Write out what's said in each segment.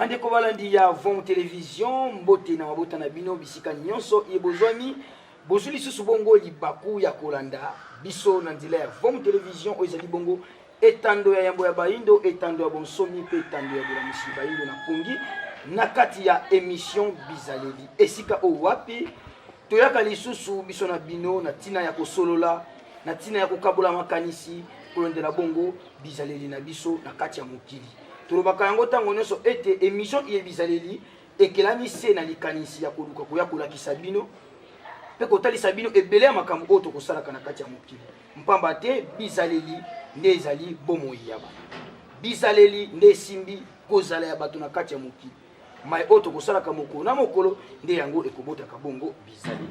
Ande ko balandi ya Vom Télévision mbote na mabota na bino bisika nyonso yebozwami bozuli susu bongo libaku ya kolanda biso na ndila ya Vom Télévision ezali bongo etando ya yambo ya baindo etando ya bonsomi pe etando ya bolamusi baindo na pongi na kati ya émission Bizaleli esika o wapi toyaka lisusu biso na bino na tina ya kosolola na tina ya kokabola makanisi kolondela bongo Bizaleli na biso na kati ya mokili tolobaka yango tango nyonso ete émission ye Bizaleli ekelami se na likanisi ya koluka koya kolakisa bino pe kotalisa bino ebele ya makambo oyo tokosalaka na kati ya mokili mpamba te Bizaleli nde ezali bomoi ya bato Bizaleli nde esimbi kozala ya bato na kati ya mokili mai oyo tokosalaka mokolo na mokolo nde yango ekobotaka bongo Bizaleli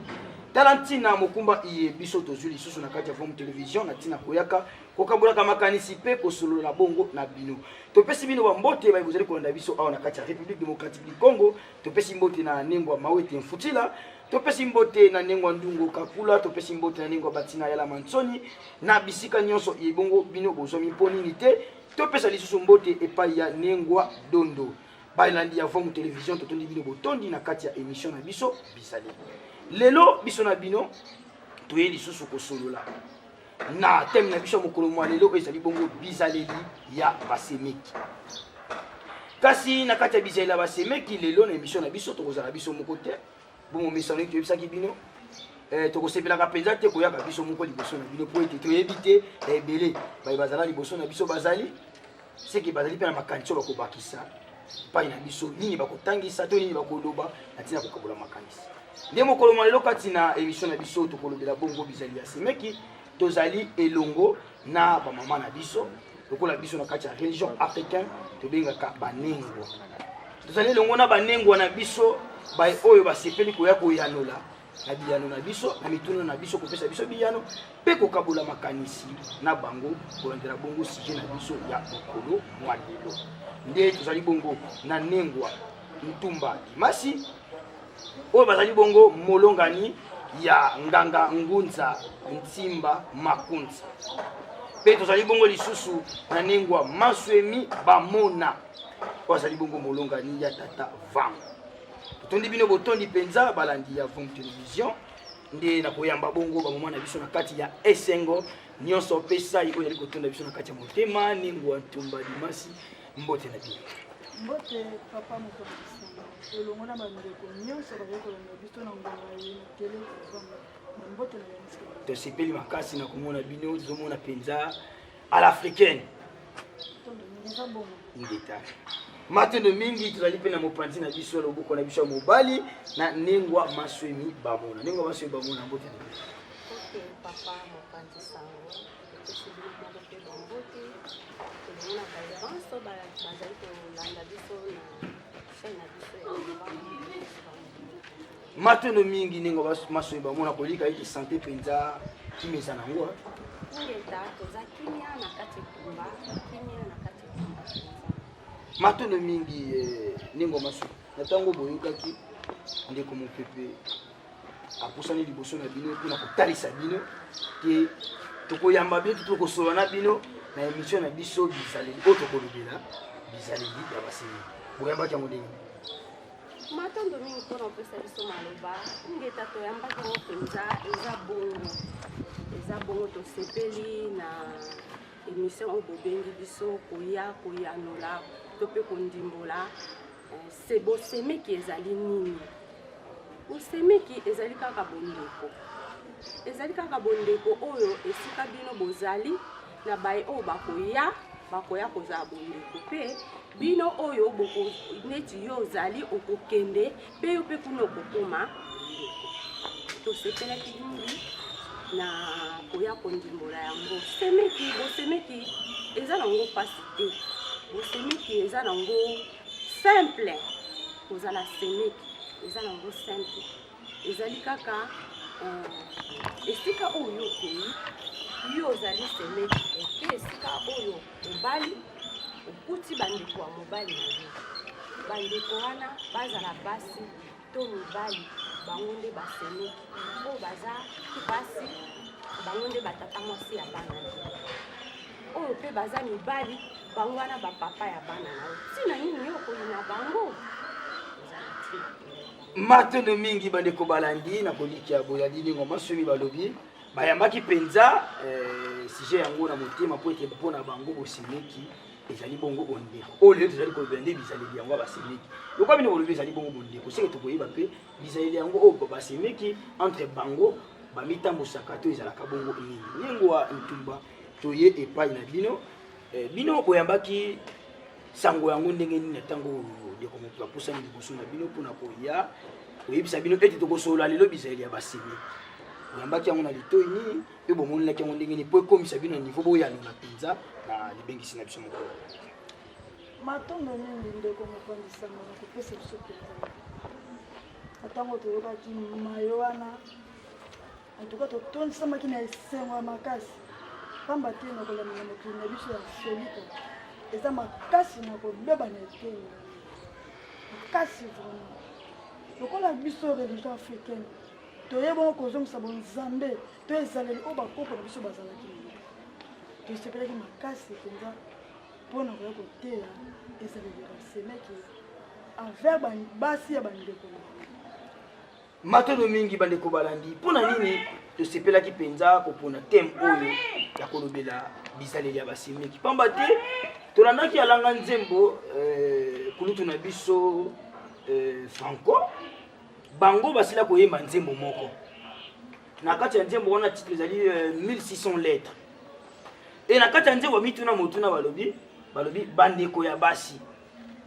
tala ntina mokumba iye biso tozwi lisusu na kati ya Vom Télévision na ntina koyaka kokabolaka makanisi pe kosolola bongo na bino topesi bino bambote bai bozali kolanda biso awa na kati ya République démocratique du Congo topesi mbote na Nengwa Mawete Mfutila topesi mbote na Nengwa Ndungo Kakula topesi mbote na Nengwa Batina Yala Mansoni na bisika nyonso yebongo bino bozwami mpo nini te topesa lisusu mbote epai ya Nengwa Dondo bailandi ya Vom Télévision totondi bino botondi na kati ya émission na biso Bizaleli lelo biso na bino toye lisusu kosolola na thème na biso mokolo mwa lelo ezali bongo Bizaleli ya basemeki kasi na kati ya Bizaleli ya basemeki lelo na émission na biso tokozala biso moko te bongo mesano toyebisaki bino tokosepelaka mpenza te koyaka biso moko liboso na bino po ete toyebi te ebele bai bazala liboso na biso bazali seki bazali mpe na makanisi oyo bakobakisa pai na biso nini bakotangisa to nini bakoloba na ntina kokabola makanisi nde mokolo mwa lelo kati na émission na biso tokolobela bongo Bizaleli ya semeki tozali elongo na bamama na biso lokola biso na kati ya religion africain tobengaka banengwa tozali elongo na banengwa na biso bai oyo basepeli koya koyanola na biyano na biso na mituna na biso kopesa biso biyano mpe kokabola makanisi na bango kolandela bongo sujet na biso ya mokolo mwa lelo nde tozali bongo na Nengwa Ntumba Dimasi oyo bazali bongo molongani ya nganga Ngunza Ntimba Makunza pe tozali bongo lisusu na Nengwa Maswemi Bamona oyo azali bongo molongani ya tata Vam totondi bino botondi penza balandi ya Vom Télévision nde na koyamba bongo bamama na biso na kati ya esengo nyonso pesa oyo yali kotonda biso na kati ya motema Nengwa Ntumba Dimasi mbote na bino mbote papa moko elongo na bandeko nyonso bazokolanda biso na ngonga ye tele mbote na yango tosepeli makasi na komona bino tozomona mpenza à l'africaine ndeta matendo mingi tozali mpe na mopanzi na biso loboko na biso ya mobali na Nengwa Maswemi Bamona Nengwa Maswemi Bamona mbote na biso papa mopanzi sango tosebili moko mpe bambote tozomona baeranso bazali kolanda biso na chaîne na biso ya matendo mingi Nengwa Maswemi Bamona kolika ete santé mpenza kimeza nango ngeta toza kimia na kati ekumba kimia na kati ekumba matendo mingi Nengwa Maswemi na ntango boyokaki ndeko mopepe apusani liboso na bino mpona kotalisa bino te tokoyamba bino tokosolola na bino na émission na biso Bizaleli oyo tokolobela Bizaleli ya basemeki boyambaki yango ndenge matondo mingi mpona kopesa biso maloba ngeta toyambaki yango mpenza eza bongo tosepeli na émission oyo bobengi biso koyanola to mpe kondimbola bosemeki ezali nini bosemeki ezali kaka bondeko oyo esika bino bozali na baye oyo bakoya kozala bondeko mpe bino oyo boko neti yo ozali okokende mpe yo mpe kuna okokoma ndeko tosepelaki mingi na koya kondimbola yango bosemeki eza nango mpasi te bosemeki eza nango simple kozala semeki eza nango simple ezali kaka esika oyo okei yo ozali semeki oke esika oyo mobali okuti bandeko ya mobali na yo bandeko wana bazala basi to mibali bango nde basemeki oyo baza basi bango nde batata mwasi ya bana oyo mpe baza mibali bango wana bapapa ya bana nao ntina nini yo koyina bango matondo mingi bandeko balandi na kolikia boyadi ndenge masomi balobi bayambaki penza sujet yango na motema po ete mpona bango bosemeki ezali bongo bondeko oyo lelo tozali koyeba nde bizaleli yango basemeki lokwa bino bolobi ezali bongo bondeko seke tokoyeba mpe bizaleli yango oyo basemeki entre bango bamitambosaka to ezalaka bongo nini ningwa ntumba toye epai na bino bino boyambaki sango yango ndenge nini na ntango ndeko moto bapusani liboso na bino mpona koya koyebisa bino ete tokosolola lelo bizaleli ya basemeki boyambaki yango na litoi nini mpe bomonelaki yango ndenge nini mpo ekomisa bino na niveau boyano na mpenza na libengisi na biso mokolo matondo mingi ndeko mopandisanga na kopesa biso mpenza atango toyokaki mayo wana antuka totondisamaki na esengo ya makasi pamba te na kolamela mokili na biso ya solika eza makasi na kobeba na eteni makasi vraiment lokola biso religion africaine toyebongo kozongisa bonzambe to ezaleli oyo bakoko na biso bazalaki lelo tosepelaki makasi mpenza mpona koya koteya ezaleli basemeki envers basi ya bandeko matondo mingi bandeko balandi mpona nini tosepelaki mpenza kopona teme oyo ya kolobela bizaleli ya basemeki pamba te tolandaki alanga nzembo kulutu na biso franco bango basila koyemba nzembo moko na kati ya nzembo wana titre ezali 1600 lettres e na kati ya nzembo bamituna motuna balobi bandeko ya basi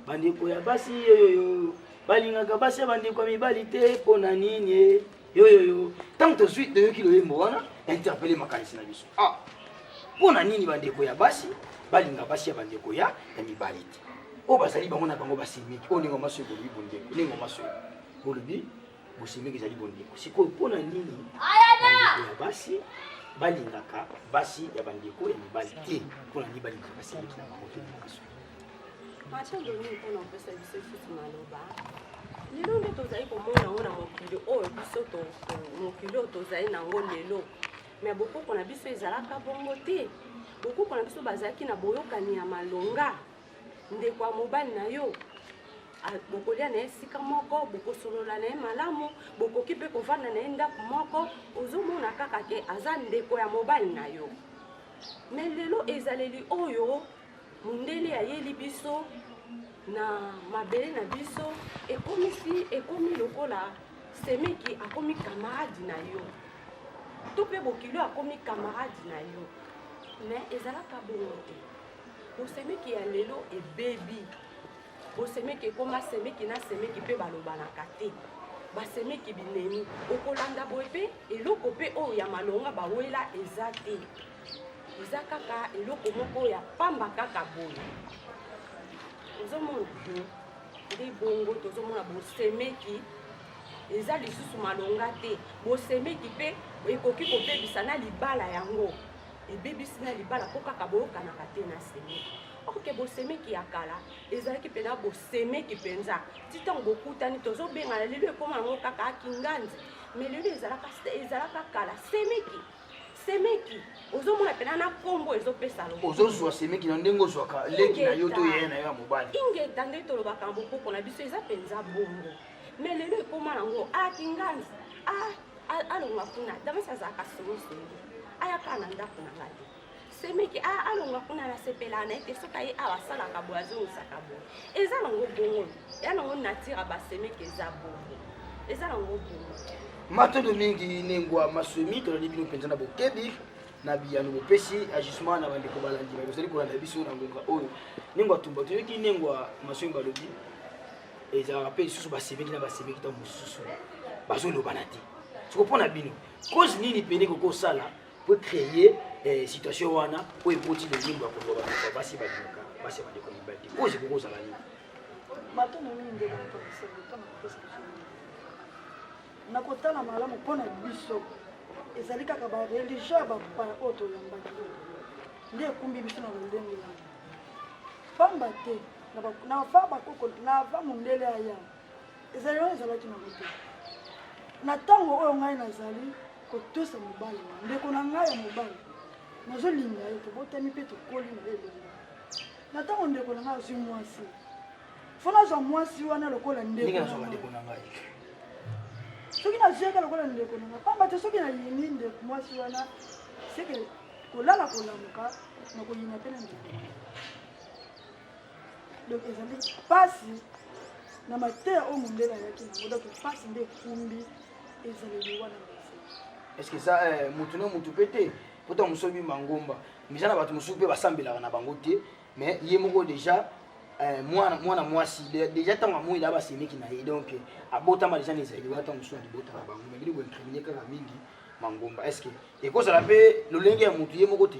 yoyoyo balingaka basi ya bandeko ya mibali te mpona nini yoyoyo ntango tozwi toyoki loyembo wana interpele makanisi na biso mpona nini bandeko ya basi balinga basi ya bandeko ya mibali te oyo bazali bango na bango basemeki oyo ndenge maso ebolobi bondeko ndenge maso bolobi bosemeki ezali bondeko sikoyo mpona nini bandeko ya basi balingaka basi ya bandeko ya mibali te mpona nini balingaka basemeki na bango te maso matondo nini mpona kopesa biso lisusu maloba lelo nde tozali komona yango na mokili oyo biso mokili oyo tozali nango lelo me bokoko na biso ezalaka bongo te bokoko na biso bazalaki na boyokani ya malonga ndeko ya mobali na yo bokolia na ye esika moko bokosolola na ye malamu bokoki mpe kovanda na ye ndako moko ozomona kaka ke aza ndeko ya mobali na yo me lelo ezaleli oyo mundele ayeli biso na mabele na biso ekomi lokola semeki akomi kamaradi na yo to mpe bokilo akomi kamaradi na yo me ezalaka bongo te bosemeki ya lelo ebebi bosemeki ekoma semeki na semeki mpe balobanaka te basemeki binemi okolanda boye mpe eloko mpe oyo ya malonga bawela eza te eza kaka eloko moko ya pamba kaka boye ozomona nde bongo tozomona bosemeki eza lisusu malonga te bosemeki mpe ekoki kobebisa na libala yango ebebisi na libala mpo kaka boyokanaka te na semeki oke bosemeki ya kala ezalaki mpena bosemeki mpenza ti ntango bokutani tozobengana lelo ekoma yango kaka akinganzi me lelo ezalaka kala semeki ozomona mpena na nkombo ezopesa lobo ozozwa semeki na ndenge ozwaka leki na yo to yeye na yo ya mobali ingeta nde tolobaka bokoko na biso eza mpenza bongo me lelo ekoma yango akinganzi alonga kuna damasi azalaka solosoli ayaka na ndako na ngai semeki alonga kuna nasepelaka na ete soki aye awa asalaka boye azongisaka boye eza nango bongo ya nango natira basemeki eza bongo eza nango bongo matondo mingi nengwa masomi tolandi bino mpenza na bokebi na biyano bopesi agissement na bandeko balandi bazali kolanda biso na ngonga oyo nengwa tumba toyoki nengwa masomi balobi ezalaka mpe lisusu basemeki na basemeki ntango mosusu bazolobana te soko mpona bino cause nini pene kokosala po créer situation wana oyo eboti lelimbo ya koloba bandeko basi balingaka basi ya bandeko mibali te cause kokozala nini matondo mingi ndeko mopandisanga mpona kopesa biso nakotala malamu mpona biso ezali kaka bareligio ya bapaya oyo toyambaki nde ekumbi biso na lolenge wana pamba te na bafa bakoko na va mondele aya ezali oyo ezalaki na kote na ntango oyo ngai nazali kotosa mobali ndeko na ngai ya mobali nazolinga ye tobotami mpe tokoli na ye elongo na ntango ndeko na ngai azwi mwasi fo nazwa mwasi wana lokola ndeko na ngai soki nazwaka lokola ndeko na ngai pamba te soki nayini ndeko mwasi wana seke kolala kolamuka na koyina mpe na ndeko donc ezali pasi na mateya oyo mondele ayaki nango donc pasi nde ekumbi ezaleli wana est-ce que ça mutu na mutu mpe te pota mosobi mangomba miza na bato mosusu mpe basambelaka na bango te mais ye moko déjà mwana mwasi déjà ntango amoyela basemeki na ye donc abotama déjà na ezaleli wana ntango mosusu alibotama bango mais bili boincrimine kaka mingi mangomba est ce que ekozala mpe lolenge ya mutu ye moko te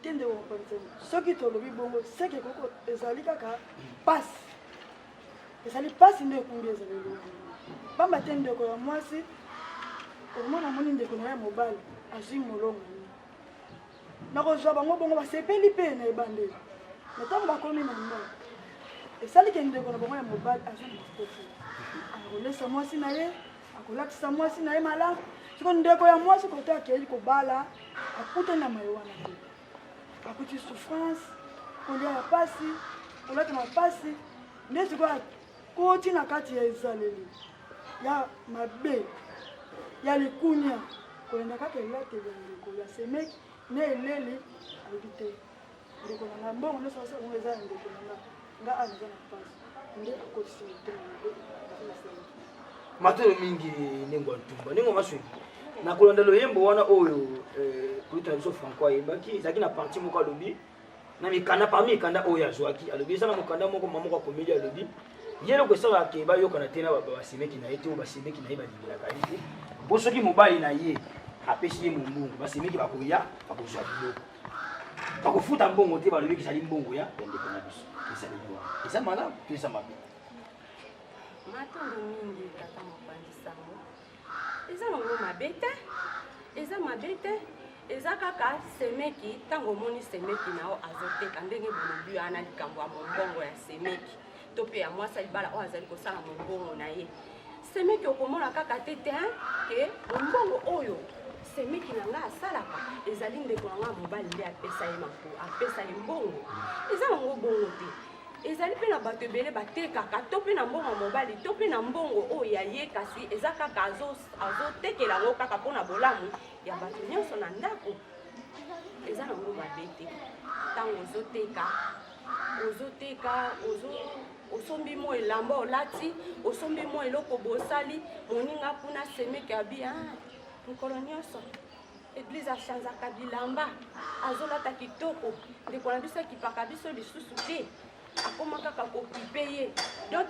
te nde wapanzani soki tolobi bongo seke koko ezali kaka pasi ezali pasi nde ekumbi ezaleli wana pamba te ndeko ya mwasi omona moni ndeko na ye mobali azwi molongo nakozwa bango bongo basepeli mpe na ebandeli na ntango bakomi na ndako esalike ndeko na bango ya mobali aza na makofi akolesa mwasi na ye akolakisa mwasi na ye malamu siko ndeko ya mwasi kote akei kobala akutani na maye wana te akuti souffrance kolia ya pasi kolata na pasi nde sikoyo akoti na kati ya ezaleli ya mabe ya likunya kolanda kaka elateli ya ndeko ya semeki ne eleli alobi te ndeko na nga mbongo nyonso asaongo eza ya ndeko na nga nga ana eza na pasi nde akotisi motema matolo mingi ndenge ntumba ndenge masweki na kolanda loyembo wana oyo kulita na biso franco ayebaki ezalaki na parti moko alobi na mikanda parmi mikanda oyo azwaki alobi eza na mokanda moko mamoko akomeli alobi ye eloko esalaka ke bayokana te na basemeki na ye te oyo basemeki na ye balingelaka ye te bo soki mobali na ye apesi ye mombongo basemeki bakoya bakozwa biloko bakofuta mbongo te balobi ezali mbongo ya ndeko na biso esaleli wana eza malamu to eza mabe matolo mingi tata mopanzi sango eza nango mabe te eza mabe te eza kaka semeki ntango omoni semeki nao azoteka ndenge bolobi wana likambo ya mombongo ya semeki to mpe ya mwasi libala oyo azali kosala mombongo na ye semeki okomona kaka te te ke mombongo oyo semeki na nga asalaka ezali ndeko na nga mobali nde apesa ye mako apesa ye mbongo eza nango bongo te ezali mpe na bato ebele batekaka to mpe na mbongo ya mobali to mpe na mbongo oyo ya ye kasi eza kaka azotekela yango kaka mpona bolamu ya bato nyonso na ndako eza nango mabe te ntango ozoteka osombi mo elamba olati osombi mo eloko bosali moninga kuna semeki abi mikolo nyonso eglize achanzaka bilamba azolata kitoko ndeko na biso akipaka biso lisusu te akoma kaka kokipe ye donc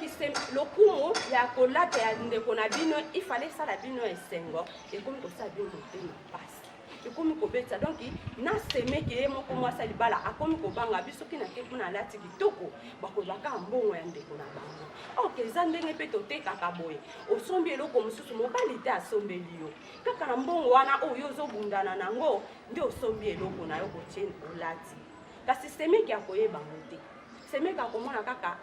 lokumu ya kolata ya ndeko na bino ifale esala bino esengo ekomi kosala bino motema pasi ekomi kobetisa donc na semeki ye moko mwasi libala akomi kobanga biso soki nake kuna alati kitoko bakozwaka mbongo ya ndeko na bango oke eza ndenge mpe totekaka boye osombi eloko mosusu mobali te asombeli yo kaka na mbongo wana oyo ozobundana nango nde osombi eloko na yo kotie olati kasi semeki akoyebango te semeki akomona kaka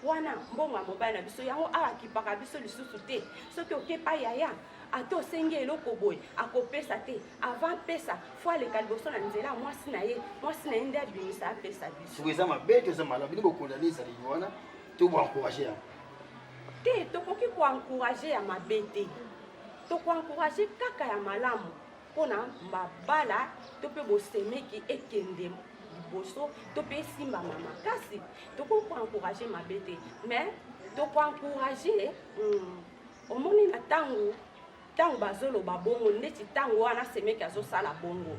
wana mbongo ya mobali na biso yango awa akipaka biso lisusu te soki okepa yaya ate osengi eloko boye akopesa te avant pesa fo aleka liboso na nzela mwasi na ye nde abimisa apesa biso soki eza mabe to eza malamu bino bokondane ezaleli wana to boencourage yango te tokoki koencourage ya mabe te tokoencourage kaka ya malamu mpona mabala to mpe bosemeki ekende liboso to mpe esimbama makasi tokoki koencourage mabe te mais tokoencourage omoni na ntango bazoloba bongo neti ntango wana semeki azosala bongo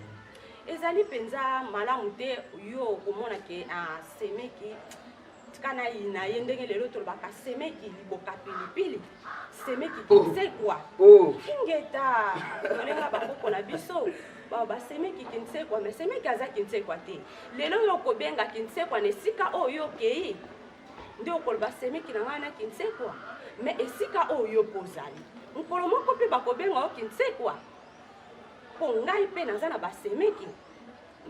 ezali mpenza malamu te yo okomona ke semeki tikana ina ye ndenge lelo tolobaka semeki liboka pilipili semeki kinsekwa ingeta tolenga bakoko na biso basemeki kinsekwa me semeki aza kinsekwa te lelo yo okobenga kinsekwa na esika oyo okei nde okoloba semeki na ngai na kinsekwa me esika oyo kozali mokolo moko mpe bakobenga yo kinsekwa mpo ngai mpe naza na basemeki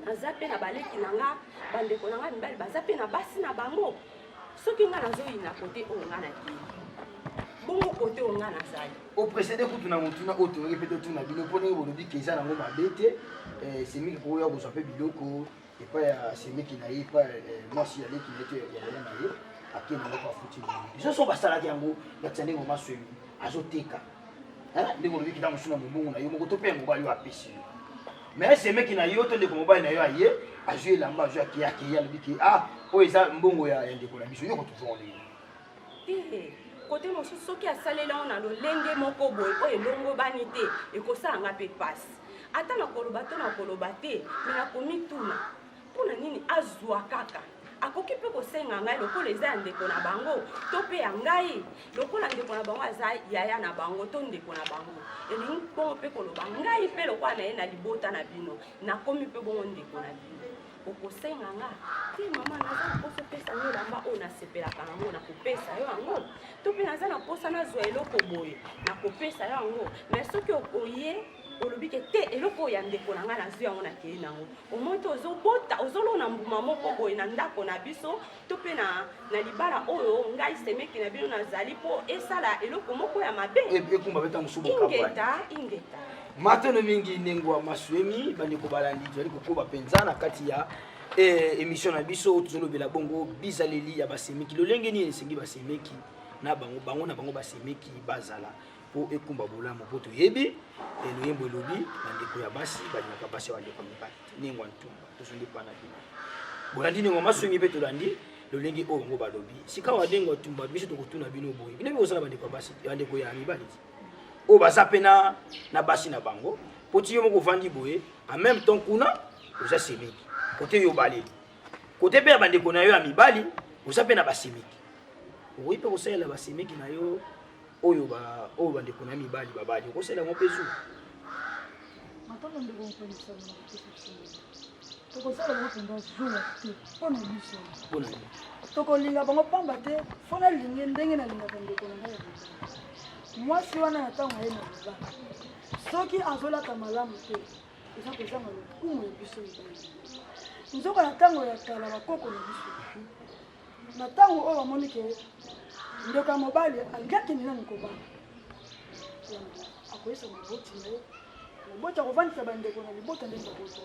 naza mpe na baleki na nga bandeko na nga mibali baza mpe na basi na bango soki nga nazoyina kote oyo nga nakei bongo kote oyo nga nazali oprécédé kutu na motuna oyo toyoki mpe totuna bino mpo ndenge bolobi ke eza nango mabe te semeki koya kozwa mpe biloko et pas ya semeki na ye pas moi si allait qui était ya na ye akena ngoko afuti biso so basala yango batsane ngoma swemi azoteka ndeko lobi kita musuna mubungu na yo moko to pe mobali wa pesi mais semeki na yo to ndeko mobali na yo aye azue lamba azue aki ya lobi ki o eza mbongo ya ndeko na biso yo ko toujours on côté mosusu soki asalela na lolenge moko boye oyo elongobani te ekosalanga mpe pasi ata na koloba te me nakomituna mpona nini azwa kaka akoki mpe kosenga ngai lokola eza ya ndeko na bango to mpe ya ngai lokola ndeko na bango aza yaya na bango to ndeko na bango elingi bongo mpe koloba ngai mpe lokola na ye na libota na bino nakomi mpe bongo ndeko na bino okosenga nga te mama naza mposa opesa yo elamba oyo nasepelaka yango nakopesa yo yango to mpe naza na mposa nazwa eloko boye nakopesa yo yango mais soki oye olobi ke te eloko oyo ya ndeko na ngai nazwi yango nakei nango omoi te ozobota ozolona mbuma moko boye na ndako na biso to mpe na libala oyo ngai semeki na bino nazali mpo esala eloko moko ya mabe ekumba beta mosusu bokapa ingeta matano mingi ndengwa maswemi bandeko balandi tozali kokoba mpenza na kati ya émission na biso tozolobela bongo bizaleli ya basemeki lolenge nini esengi basemeki na bango na bango basemeki bazala po ekumba bolamu po toyebi loyembo elobi bandeko ya basi balingaka basi ya bandeko mibali ningwa ntumba tozondi pana bino bolandi ndengwa maswemi mpe tolandi lolenge oyo bango balobi sika wadengwa ntumba biso tokotuna bino boye bino bikosala bandeko ya basi bandeko ya mibali o baza pe na basi na bango poti yo moko vandi boye en même temps kuna oza semeki kote yo baleli kote pe ya bandeko na yo ya mibali oza pe na basemeki okoki mpe kosalela basemeki na yo oyo bandeko na mibali babali okosalela ngo mpe zu matanga ndeko mpenisa na tokosala bango mpenza zula te mpona biso tokolinga bango pamba te fo nalinge ndenge nalingaka ndeko na ngai ya mibali mwasi wana na ntango aye na libala soki azolata malamu te eza kozanga lokumu ya biso mibali nzoka na ntango ya kala bakoko na biso na ntango oyo bamoni ke ndeko ya mobali alingaki nini kobala akoyesa maboti na ye maboti akovandisa bandeko na libota ndenge babota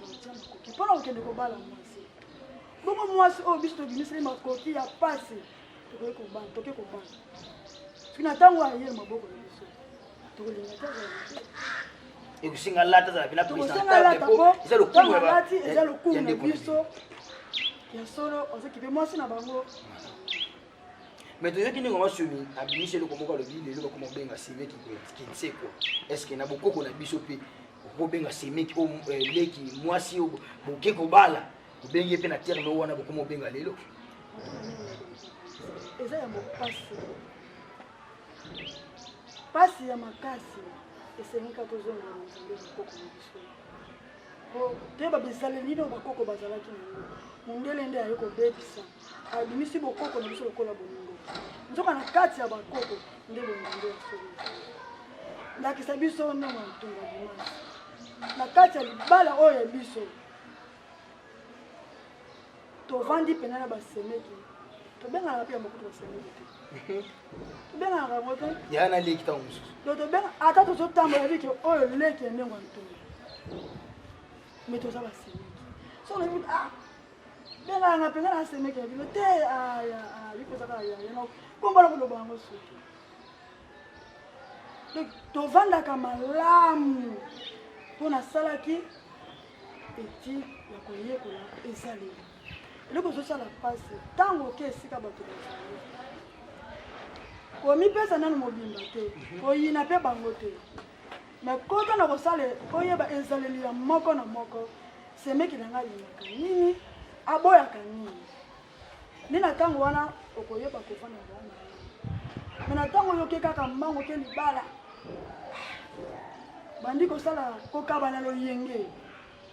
batia makoki mpona kokende kobala mwasi bongo mwasi oyo biso tobimiseli makoki ya pasi tokoki kobala na ntango aye maboko na biso tokolinga te ekusinga lata za bina eza lokumu na biso ya solo ozokipe mwasi na bango mais toyoki ndenge masumi abimisi eloko moko alobi lelo bakoma kobenga semeki kinseko estce na bokoko na biso mpe okobenga semeki leki mwasi oyo boke kobala obengi ye mpe na terme oyo wana bokoma obenga lelo eza ya mopasi pasi ya makasi esengeka tozonga na nzambe bakoko na biso po toyeba bizaleli nino bakoko bazalaki na yango mondele nde aye kobebisa abimisi bokoko na biso lokola bolingo nzoka na kati ya bakoko nde bolingo ya solo ndakisa biso ndongo ntunga dimasi na kati ya libala oyo ya biso tovandi pena na basemeki tobengana mpe ya mokutu basemeki te tobenganaka yango te yana leki ntango mosusu tobenga ata tozotambola bike oyo leki ya ndenge ya ntunga me toza basemeki so nabi benganga mpenza na semeki ya bino te bikozaka yana kombona koloba yango soki tovandaka malamu mpo nasalaki eti ya koyekola ezaleli eloko ozosala pasi ntango oke esika bato bazali komipesa nano mobimba te koyina mpe bango te me kota na kosala koyeba ezaleli ya moko na moko semeki na ngai alingaka nini aboyaka nini nde na ntango wana okoyeba kofanda wana me na ntango oyoke kaka mbango ke libala bandi kosala kokaba na loyenge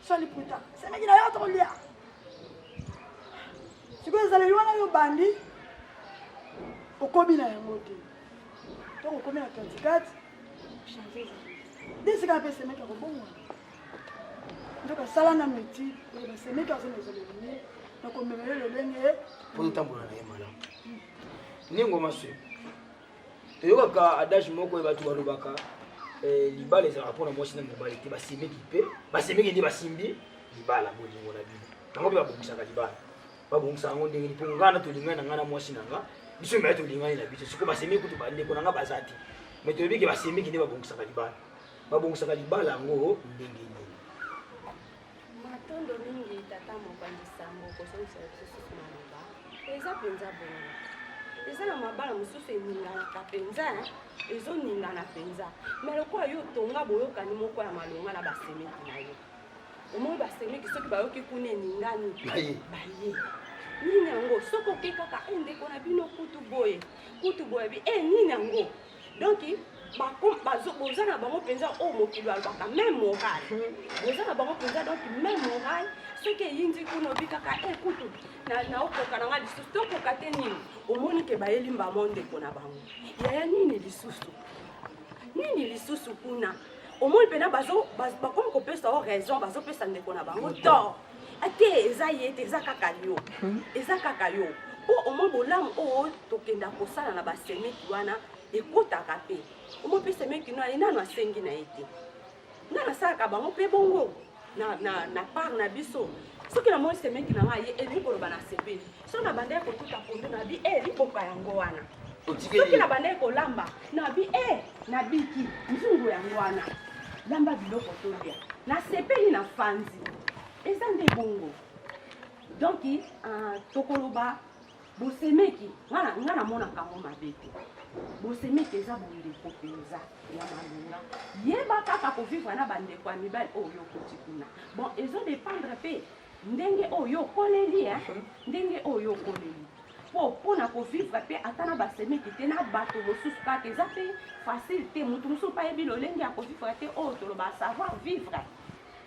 so liputa semeki na yo tokolia sikoyo ezaleli wana yo bandi okomi na yango te ntongo okomi na katikati change ezaleli nde esika mpe semeki akobongwana nzoka sala na meti oyo basemeki azo na ezaleli ne nakomema yo lolenge po totambola na ye malamu ningo maswe toyokaka adage moko oyo bato balobaka libala ezalaka mpona mwasi na mobali te basemeki mpe basemeki nde basimbi libala bolingo na bino bango mpe babongisaka libala babongisaka yango ndenge mpo ngai na tolingani na ngai na mwasi na nga biso mibale tolingani na biso siko basemi kutu bandeko na nga baza te me toyebi ke basemiki nde babongisaka libala yango ndenge nini matondo mingi tata mopanzi sango kosongisa biso maloba eza mpenza bongo eza na mabala mosusu eninganaka mpenza ezoningana mpenza me lokola yo tonga boyokani moko ya malonga na basemeki na yo omoi basemeki soki bayoki kuna eningani baye nini yango soki oke kaka ndeko na bino kutu boye bi nini yango donc boza na bango mpenza oyo mokili alobaka même moral boza na bango mpenza donc même moral soki eyindi kuna obi kaka kutu naokoka na nga lisusu tokoka te nini omoni ke bayelimba mo ndeko na bango yaya nini lisusu kuna omoni mpena bakomi kopesa o raison bazopesa ndeko na bango tort ate eza ye te eza kaka yo mpo omoi bolamu oyo tokenda kosala na basemeki wana ekotaka mpe omoi mpe semeki no ali nano asengi na ye te nga nasalaka bango mpe bongo na part na biso soki na moi semeki na ngai ye elingi koloba na sepeli soki na banda ye kotuta pondu na bi liboka yango wana soki na banda ye kolamba na bi na biki nzungu yango wana lamba biloko tolia na sepeli na fanzi eza nde bongo donc tokoloba bosemeki nga namonaka ngo mabe te bosemeki eza bondeko mpenza ya malonga yeba kaka kovivre na bandeko ya mibali oyo okoti kuna bon ezodépendre mpe ndenge oyo okoleli ndenge oyo okoleli mpona kovivre mpe ata na basemeki te na bato mosusu kaka eza mpe facile te motu mosusu mpe ayebi lolenge ya kovivre te oyo toloba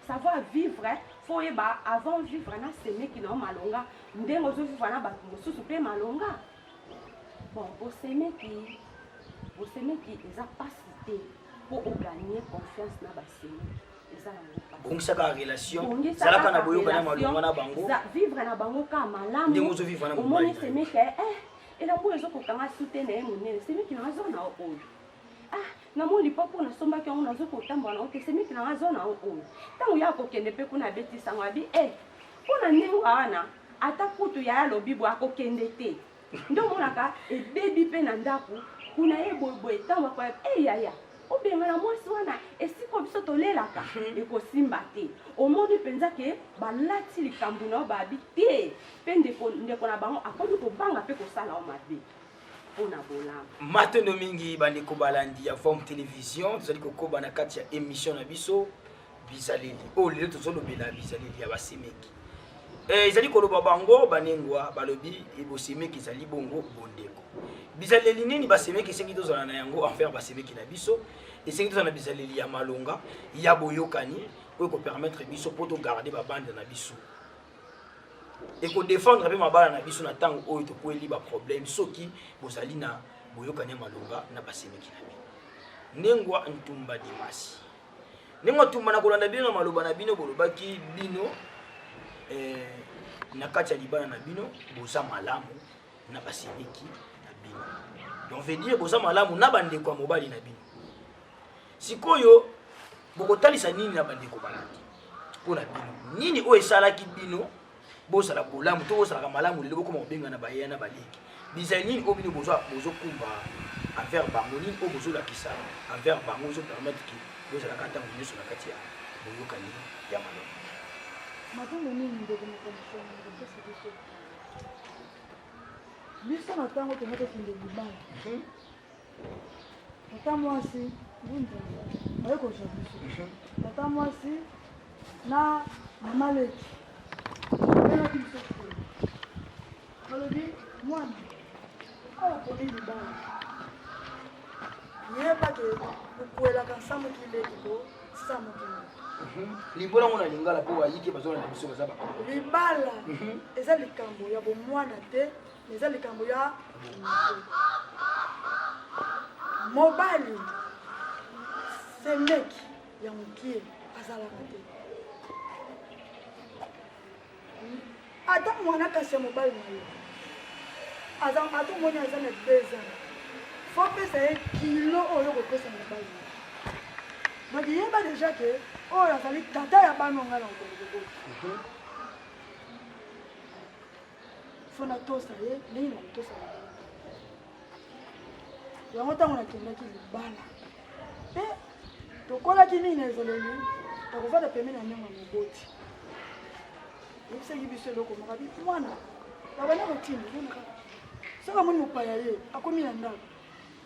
savoir vivre fo oyeba avant vivre na semeki na yo malonga ndenge ozovivre na bato mosusu mpe malonga bon bosemeki eza pasi te mpo oganye confiance na basemeki eza nango bongisaka relation ezalaka na boyoka na malonga na bango vivre na bango ka malamu ndenge ozovivre na omoni semeki elambo ezokokanga sute na ye monene semeki na azo na oyo namoni popo nasombaki yango nazokotambola nango te semeki na azo na oyo ntango ya kokende mpe kuna abetisango abi mpona ndenge wana ata kutu yaya lobi boye akokende te nde omonaka ebebi mpe na ndako kuna ye boyeboye ntango akoya yaya obenga na mwasi wana esika biso tolelaka ekosimba te omoni mpenza ke balati likambo na yo babi te mpe ndeko na bango akomi kobanga mpe kosala o mabe mpona bolamu matondo mingi bandeko balandi ya Forme Télévision tozali kokoba na kati ya émission na biso bizaleli oyo lelo tozolobela bizaleli ya basemeki ezali koloba bango banengwa balobi bosemeki ezali bongo bondeko bizaleli nini basemeki esengi tozala na yango envers basemeki na biso esengi tozala na bizaleli ya malonga ya boyokani oyo kopermettre biso mpo togarde babande na biso ekodefendre mpe mabala na biso na ntango oyo tokweli baproblème soki bozali na boyokani ya malonga na basemeki na bino nengwa ntumba dimasi nengwa ntumba na kolanda bino na maloba na bino bolobaki bino na kati ya libala na bino boza malamu na basemeki na bino donc veut dire boza malamu na bandeko ya mobali na bino sikoyo bokotalisa nini na bandeko balandi mpona bino nini oyo esalaki bino bozala bolamu to bozalaka malamu lelo bokoma kobenga na bayeya na baleki bizali nini oyo bino bozokumba envers bango nini oyo bozolakisa envers bango ozopermettre ke bozalaka ntango nyonso na kati ya boyokani ya malonga matondo nini ndeko mokomisana kopesa biso na ntango tonga tokende libala tata mwasi ngunzala aye kozwa biso tata mwasi na mama leki benaki biso kolo balobi mwana awa poni libala yebake kokwelaka nsambo kileki ko nsambo kileki limbola ngo na lingala mpo bayiki bazolanda biso baza libala eza likambo ya bomwana te eza likambo ya mobali semeki ya mokie azalaka te ata mwana kasi ya mobali na yo ata omoni aza na 2 ans fo pesa ye kilo oyo kopesa mobali na yo donc yeba déjà que oyo azali tata ya bana nga na okolo faut na tosa ye ndenge na tosa yango ntango nakendaki libala mpe tokolaki nini na ezaleli akovanda pembeni ya nyonga moboti yebisaki biso eloko makabi mwana babana kotina soki amoni mopaya ye akomi na ndako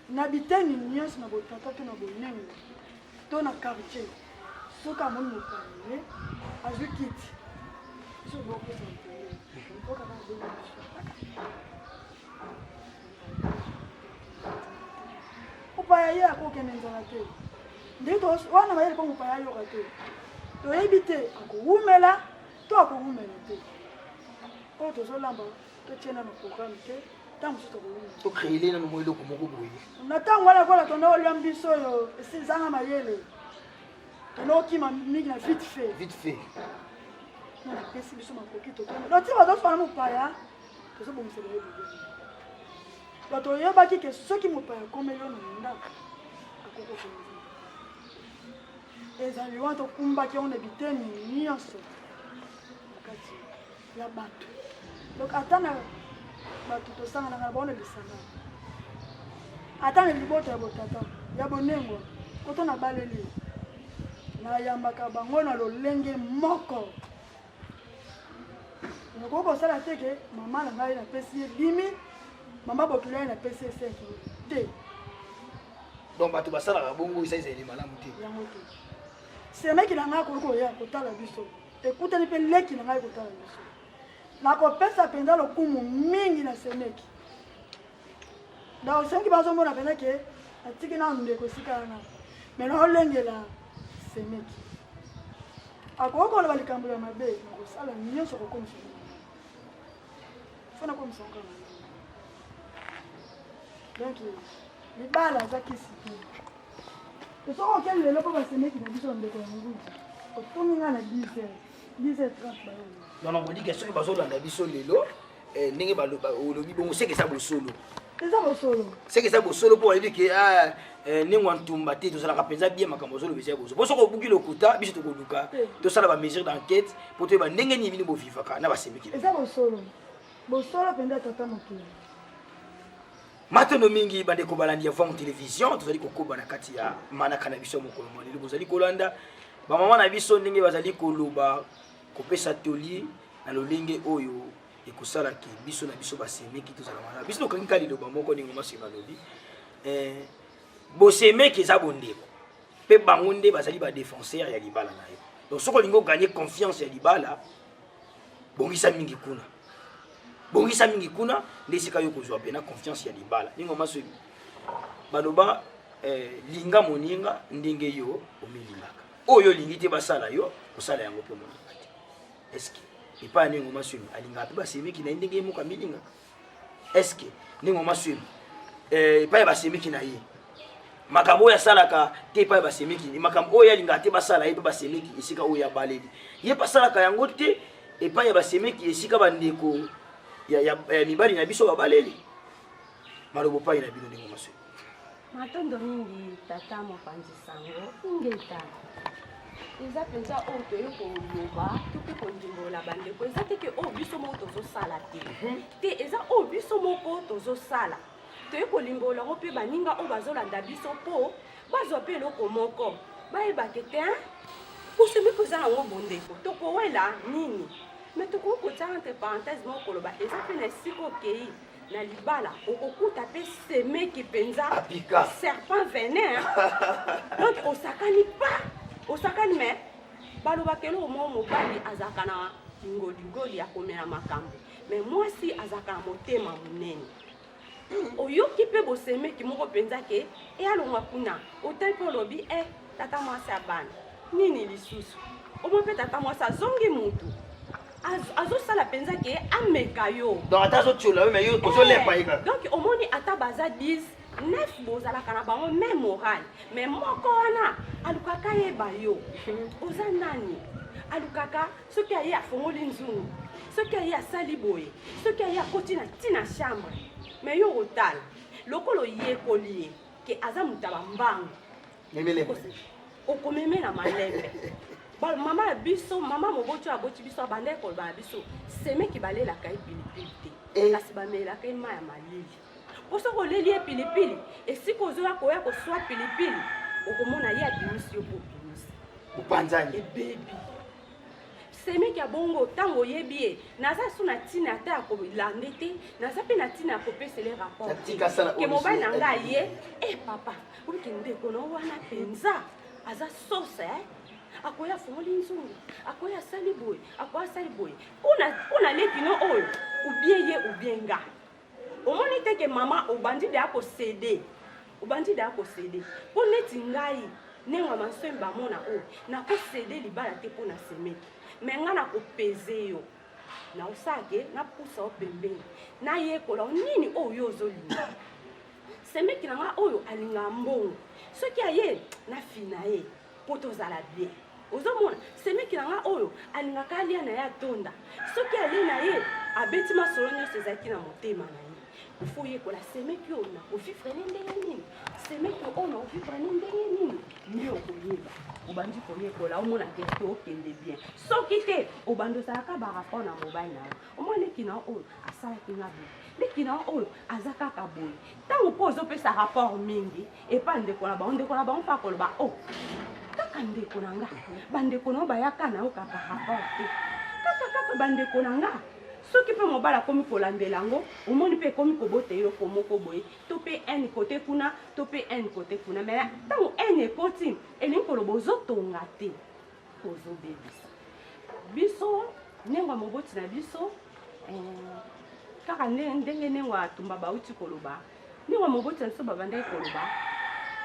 na biteni nyonso na botata to na bonengo to na quartier soki amoni mopaya ye azwi kiti biso bokesa mpele okaka abenga biso mopaya ye akokende nzala te ndenge wana bayeli mpo mopaya ayoka te toyebi te akowumela to akowumela te oyo tozolamba totiena na programme te ntango mosusu tokowumela tocréele nano mo eloko moko boye na ntango wana kola tonda olia biso oyo esizanga mayele tonda okima mingi na vite fait na napesi biso makoki tokende loti bazoswana mopaya tozobongisela ye bibele bato oyebaki ke soki mopaya akomeli yo na ndako akokokonza ezali wana tokumbaki yango na biteni nyonso na kati ya bato donc ata na bato tosanganaka na bango na lisanga ata na libota ya botata ya bonengo koto na baleli nayambaka bango na lolenge moko nakoki kosala te ke mama na ngai napesi ye 10 000 mama bokilo ye napesi ye 5 000 te donc bato basalaka bongo esa ezali malamu te yango te semeki na ngai koki koya kotala biso ekutani mpe leki na ngai kotala biso nakopesa mpenza lokumu mingi na semeki donc semeki bazomona mpenza ke atiki nanu ndeko esika wana me naolengela semeki akoki koloba likambo ya mabe nakosala nyonso kokomisa fo nakomisa ngo na donc libala aza kisi te soki okeli lelo mpo basemeki na biso ndeko ya nguzi otongi nga na 10h30 bayo non bodike soki bazolanda biso lelo ndenge olobi bongo seke eza bosolo eza bosolo seke eza bosolo mpo bayebi ke ndenge wa ntumba te tozalaka mpenza bien makambo ozoloba eza ya bosolo mpo soki obuki lokuta biso tokoluka tosala bamesure d'enquête mpo toyeba ndenge nini bino bovivaka na basemeki eza bosolo mpenza tata mokili matondo mingi bandeko balandi ya Vong Télévision tozali kokoba na kati ya manaka na biso mokolo molelo bozali kolanda bamama na biso ndenge bazali koloba kopesa toli na lolenge oyo ekosalaki biso na biso basemeki tozala wana biso tokangi ka liloba moko ndenge masi balobi bosemeki eza bondeko mpe bango nde bazali badéfenseur ya libala na yo donc soki olingi oganye confiance ya libala bongisa mingi kuna nde esika yo kozwa pena confiance ya libala ndenge masobi baloba linga moninga ndenge yo omilingaka oyo olingi te basala yo kosala yango mpe moninga te eske epai ndenge masobi alingaka mpe basemeki na ye ndenge ye moko amilingaka eske ndenge masobi epai basemeki na ye makambo oyo asalaka te epai basemeki makambo oyo alingaka te basala ye mpe basemeki esika oyo abaleli ye basalaka yango te epai ya basemeki esika bandeko ya mibali na biso babaleli malobo pai na bino ndenge masobi matondo mingi tata mopanzi sango ingeta eza mpenza oyo toye koloba to mpe kondimbola bandeko eza teke oyo biso moko tozosala te eza oyo biso moko tozosala toye kolimbola yango mpe baninga oyo bazolanda biso mpo bazwa mpe eloko moko bayebake te kosemeki oza yango bondeko tokowela nini me tokoki kotia entre parenthèse moko koloba eza mpe na esika okei na libala okokuta mpe semeki mpenza serpent venin donc osakani me balobaka eloko moko mobali azalaka na ngoligoli ya komela makambo me mwasi azalaka na motema monene oyoki mpe bosemeki moko mpenza ke eyalongwa kuna otali mpe olobi tata mwasi abana nini lisusu omoi mpe tata mwasi azongi mutu azosala mpenza ke ameka yo donc ata azotiola me yo ozolepa yeka donc omoni ata baza 10 9 bozalaka na bango même morale mais moko wana alukaka yeba yo oza nani alukaka soki aye afongoli nzungu soki aye asali boye soki aye akoti na ntina chambre mais yo otala lokolo yekoli ye ke aza moto ya bambangu okomemela malembe mama ya biso mama moboti oyo aboti biso abandaki koloba na biso semeki balelaka ye pilipili te kasi bamelaka ye mai ya malili mpo soki oleli ye pilipili esika ozoya koya koswa pilipili okomona ye abimisi yo mpo obimisi opanzani ebebi semeki ya bongo ntango oyebi ye naza so na ntina ata ya kolande te naza mpe na ntina ya kopesele rapport ke mobali na ngai ye papa obike ndeko na wana mpenza aza sosa akoya afongoli nzungu akoya asali boye akoya asali boye mpona lekino oyo obie ye obie nga omoni te ke mama obandi de akosede mpo neti ngai nenga mansoi bamona oyo nakosede libala te mpo na semeki me nga nakopeze yo naosake napusa o pembeni nayekola nini oyo ozolinga semeki na nga oyo alinga mbongo soki aye nafina ye mpo tozala bien ozomona semeki na nga oyo alingaka alia na ye atonda soki alie na ye abeti masolo nyonso ezalaki na motema na ye ofo oyekola semeki oyo nakovivre ne ndenge nini semeki oyo nakovivre ne ndenge nini nde okoyeba obandi koyekola omona te to okende bien soki te obandi ozalaka barapport na mobali na yo omona leki na oyo asalaki nga boye leki na oyo aza kaka boye ntango mpo ozopesa rapport mingi epa ndeko na bango mpo akoloba o kaka ndeko na nga bandeko na yo bayaka na yo kaka rapport te kaka bandeko na nga soki mpe mobali akomi kolandela yango omoni mpe ekomi kobota eloko moko boye to mpe ene kote kuna to mpe ene kote kuna me ntango ene ekoti elingi koloba ozotonga te ozobebisa biso ndenge moboti na biso kaka ndenge ndenge atumba bauti koloba ndenge moboti na biso babandaki koloba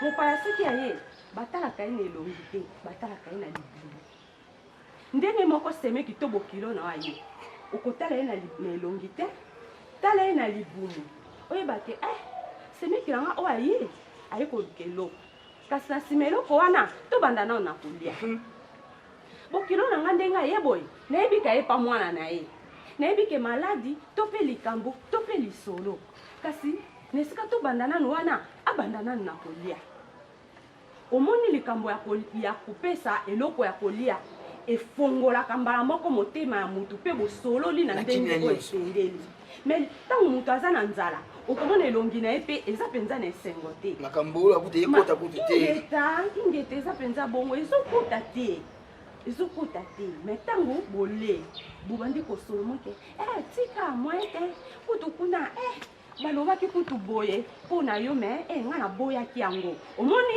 mopaya soki aye batalaka ye na elongi te batalaka ye na libumu ndenge moko semeki to bokilo na aye okotala ye na elongi te tala ye na libumu oyeba ke semeki na nga oyo aye koluka eloko kasi na nsima eloko wana tobanda nao na kolia bokilo na nga ndenge aye boye nayebi ka ye pa mwana na ye nayebi ke maladi to mpe likambo to mpe lisolo kasi na esika tobanda nano wana abanda nano na kolia omoni likambo ya kopesa eloko ya kolia efongolaka mbala moko motema ya mutu mpe bosololi na ndenge oyo esengeli me ntango mutu aza na nzala okomona elongi na ye mpe eza mpenza na esengo te makambo oyo akuti ekota kutu te ingete eza mpenza bongo ezokota te me ntango bole bobandi kosolo moke tika mwa te kutu kuna balobaki kutu boye mpo na yo me nga naboyaki yango omoni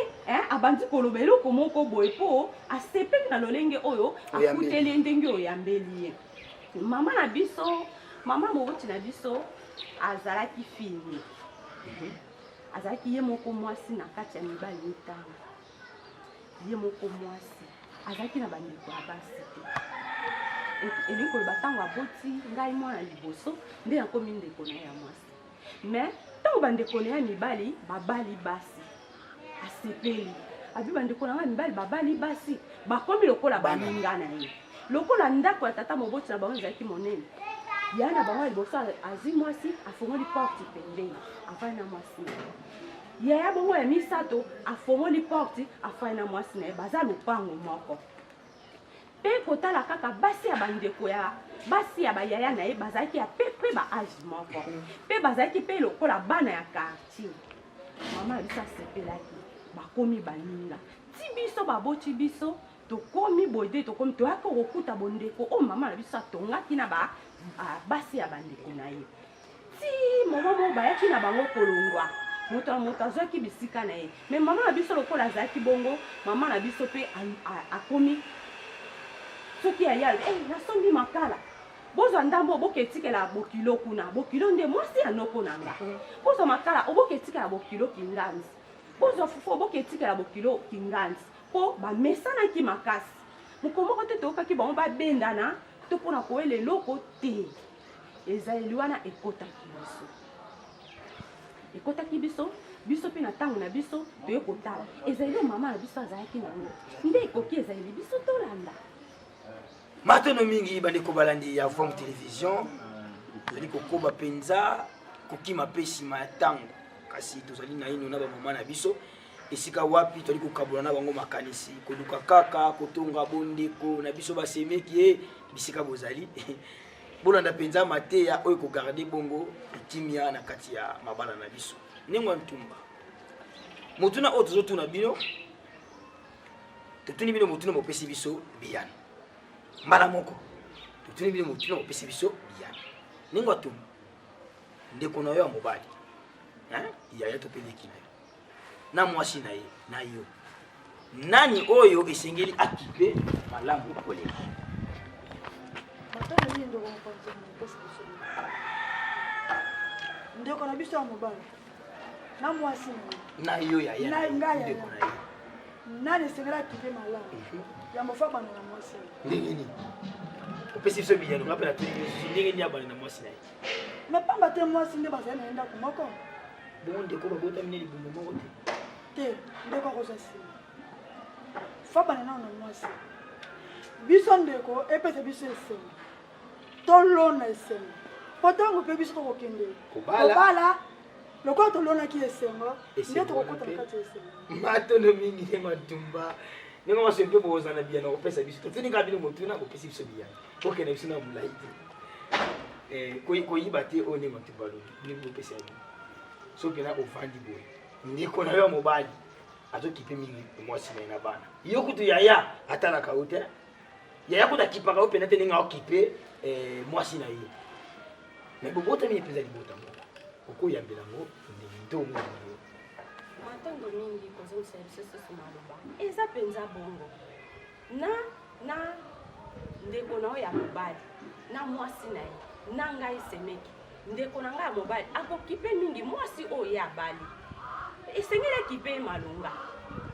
abandi koloba eloko moko boye mpo asepeli na lolenge oyo akuteli ndenge oyambeli ye mama na biso mama moboti na biso azalaki fille azalaki ye moko mwasi na kati ya mibali mitano ye moko mwasi azalaki na bandeko ya basi te elingi koloba ntango aboti ngai mwana liboso nde nakomi ndeko na ye ya mwasi me ntango bandeko na ya mibali babali basi asepeli abi bandeko na nga mibali babali basi bakomi lokola baninga na ye lokola ndako ya tata moboti na bango ezalaki monene ya na bango liboso azwi mwasi afongoli porte pembeni afai na mwasi na ye yaya bongo ya misato afongoli porte afai na mwasi na ye baza lopango moko mpe kotala kaka basi ya bandeko ya basi ya bayaya na ye bazalaki ya pe baage moko mpe bazalaki mpe lokola bana ya quartier mama na biso asepelaki bakomi baninga ti biso baboti biso tokomi boye tokomi toyaki kokuta bondeko oyo mama na biso atongaki na basi ya bandeko na ye ti mama mo bayaki na bango kolongwa moto na moto azwaki bisika na ye me mama na biso lokola azalaki bongo mama na biso mpe akomi soki ayali nasombi makala bozwa ndambo oboketikela bokilo kuna bokilo nde mwasi ya noko na nga bozwa makala oboketikela bokilo kinganzi bozwa fufu oboketikela bokilo kinganzi mpo bamesanaki makasi mokomoko te toyokaki bango babendana to mpona koyela eloko te ezaleli wana ekotaki biso mpe na ntango na biso toye kotala ezaleli mama na biso azalaki nango nde ekoki ezaleli biso tolanda matono mingi bandeko balandi ya Vom Télévision tozali kokoba mpenza kokima mpe nsima ya ntango kasi tozali na ino na bamama na biso esika wapi tozali kokabola na bango makanisi koluka kaka kotonga bondeko na biso basemeki bisika bozali bolanda penza mateya oyo ko garder bongo etimia na kati ya mabala na biso nengwa ntumba motuna oyo tozotuna bino totuni bino motuna mopesi biso biyano mbala moko totuni bino motuna mopesi biso biyano nengwa tumba ndeko na yo ya mobali yaya topeleki na yo na mwasi na ye na yo nani oyo esengeli akipe malamu koleka matanga nini ndeko mopanzi mopesi biso ndeko na biso ya mobali na mwasi na yo yaya ndeko na ye nani esengeli akipe malamu ya mofabana na mwasi ndenge nini opesi biso biyano ngapela ndenge nini abana na mwasi na ye mepamba te mwasi nde bazali na ndako moko bongo ndeko babotami ne libumbu moko te ndeko akozwa nsima fabana nao na mwasi biso ndeko epesa biso esengo tolona esengo po ntango mpe biso tokokende kobala lokola tolonaki esengo nde tokokota na kati ya esengo matondo mingi nde matumba ndenge maso mpe bozana biyano kopesa biso totininga bino motuna kopesi biso biyano kokende biso na molai te koyiba te oyo nde matumba lobi ndenge bopesa bino soki na ovandi boye ndeko na yo mobali azokipe mingi mwasi na ye na bana yo kutu yaya atalaka yo te yaya kutu akipaka yo mpena te ndenge aokipe mwasi na ye me bobotami mpenza libota moko okoyambela ngo nde omoni yo matango mingi kozongisa biso susu maloba eza mpenza bongo na ndeko na yo ya mobali na mwasi na ye na ngai semeki ndeko na ngai ya mobali akokipe mingi mwasi oyo ye abali esengeli ekipe malonga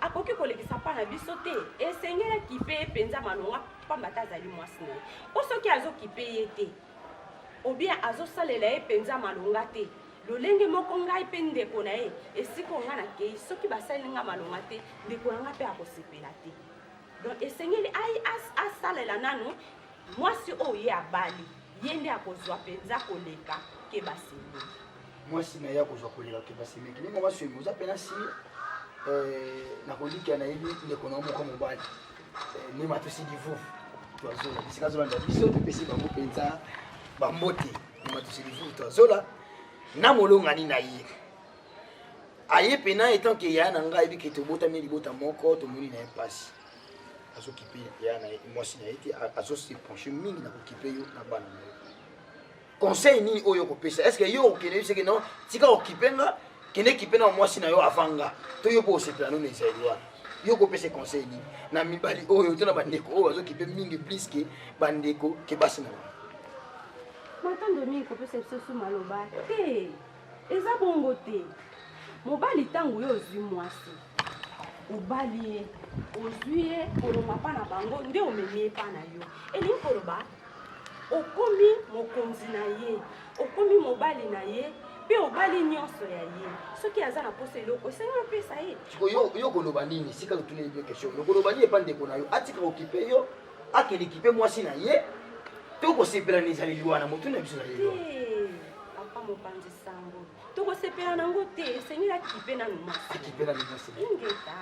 akoki kolekisa mpa na biso te esengeli ekipe mpenza malonga pamba te azali mwasi na ye po soki azokipe ye te obien azosalela ye mpenza malonga te lolenge moko ngai mpe ndeko na ye esika onga na kei soki basaleli nga malonga te ndeko na nga mpe akosepela te donc esengeli asalela nanu mwasi oyo ye abali ye nde akozwa mpenza koleka ke basemeli mwasi na ye akozwa koleka ke basemeki ndenge baswemi oza mpena si nakolikia na yebi ndeko na yo moko mobali mema tosi divuvu twazola bisika azolanda biso topesi bango mpenza bambote mema tosi divuvu twazola na molongani na ye aye pena etant ke yaya na ngai ayebi ke tobotami libota moko tomoni na ye mpasi azokipe yaya na ye mwasi na ye te azose penche mingi na kokipe yo na bana na yo conseil nini oyo kopesa est ce que yo okende biseke non tika okipe nga kende kipe na mwasi na yo avanga to yo mpo osepela no na ezali wana yo kopesa conseil nini na mibali oyo to na bandeko oyo azokipe mingi plus ke bandeko ke basi na wana matando mingi kopesa biso su maloba te eza bongo te mobali ntango yo ozwi mwasi obali ye ozwi ye kolonga mpa na bango nde omemi ye mpa na yo elingi koloba okomi mokonzi na ye okomi mobali na ye mpe obali nyonso ya ye soki aza na posa eloko esengeli opesa ye yo koloba nini sika totuneli bio question yo koloba nini epa ndeko na yo atika kokipe yo akende kipe mwasi na ye tokosepela na ezaleli wana motu na biso na ye papa mopanzi sango tokosepela nango te esengeli akipe nanu mwasi akipe nanu mwasi ingeta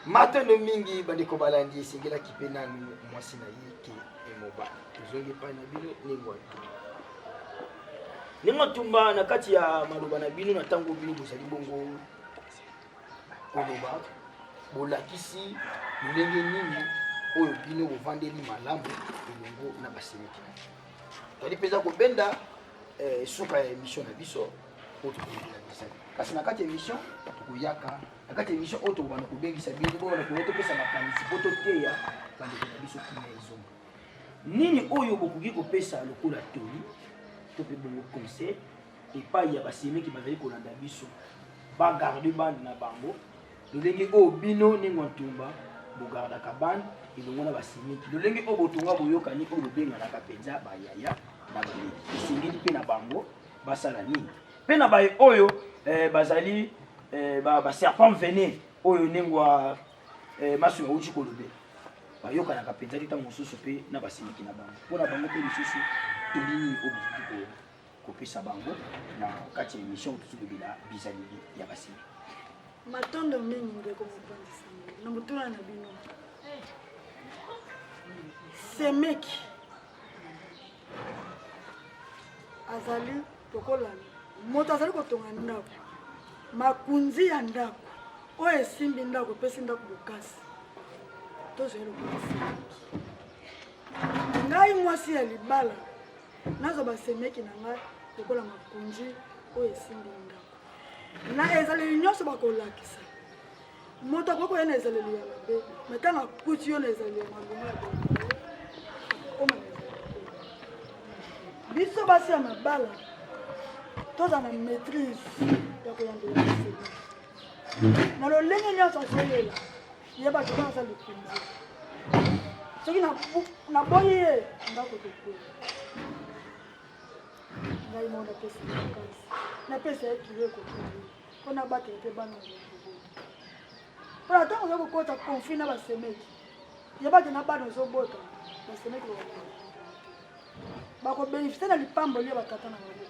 matondo mingi bandeko balandi esengeli akipe nanu mwasi na ye ke mobali tozongi epai na bino ndenge tumba na kati ya maloba na bino na ntango bino bozali bongo koloba bolakisi lolenge nini oyo bino bovandeli malamu elongo na basemeki na tozali mpenza kobenda suka ya émission na biso oyo tokoyekela bisani kasi na kati ya émission tokoyaka na kati ya émission oyo tokobanda kobengisa bino tobanda koya topesa makanisi po toteya bandeko na biso kina ezonga nini oyo bokoki kopesa lokola toli to mpe bongo conseil epai ya basemeki bazali kolanda biso bagarde bande na bango lolenge oyo bino ndenge ntumba bogardaka bande elongo na basemeki lolenge oyo botonga boyokani oyo bobenganaka mpenza bayaya na baleki esengeli mpe na bango basala nini mpe na baye oyo bazali baserpent vene oyo ndenge maso auti kolobela bayokanaka mpenza te ntango mosusu mpe na basemeki na bango mpo na bango mpe lisusu tolini oyo bokoki kopesa bango na kati ya émission tozolobela bizaleli ya basemeki matondo mingi ndeko mopanzi sango na motuna na bino semeki azali tokola moto azali kotonga ndako makunzi ya ndako oyo esimbi ndako epesi ndako bokasi tozali lokola ngai mwasi ya libala nazwa basemeki na ngai lokola makunzi oyo esimbi ndako na ezaleli nyonso bakolakisa moto akoki koya na ezaleli ya mabe metanga kuti yo na ezaleli ya mabongo ya biso basi ya mabala toza na maîtrise ya koyambela basemeki na lolenge nyonso azoyela ye bato baza likunzi soki naboyi ye ndako tokola ngai mo napesi makasi napesi ye kilo ekokoli mpo nabatela mpe bana mpona ntango oza kokota conflit na basemeki yebaki na bana ozobota basemeki bakobénéficie na lipamboli ya batata na bango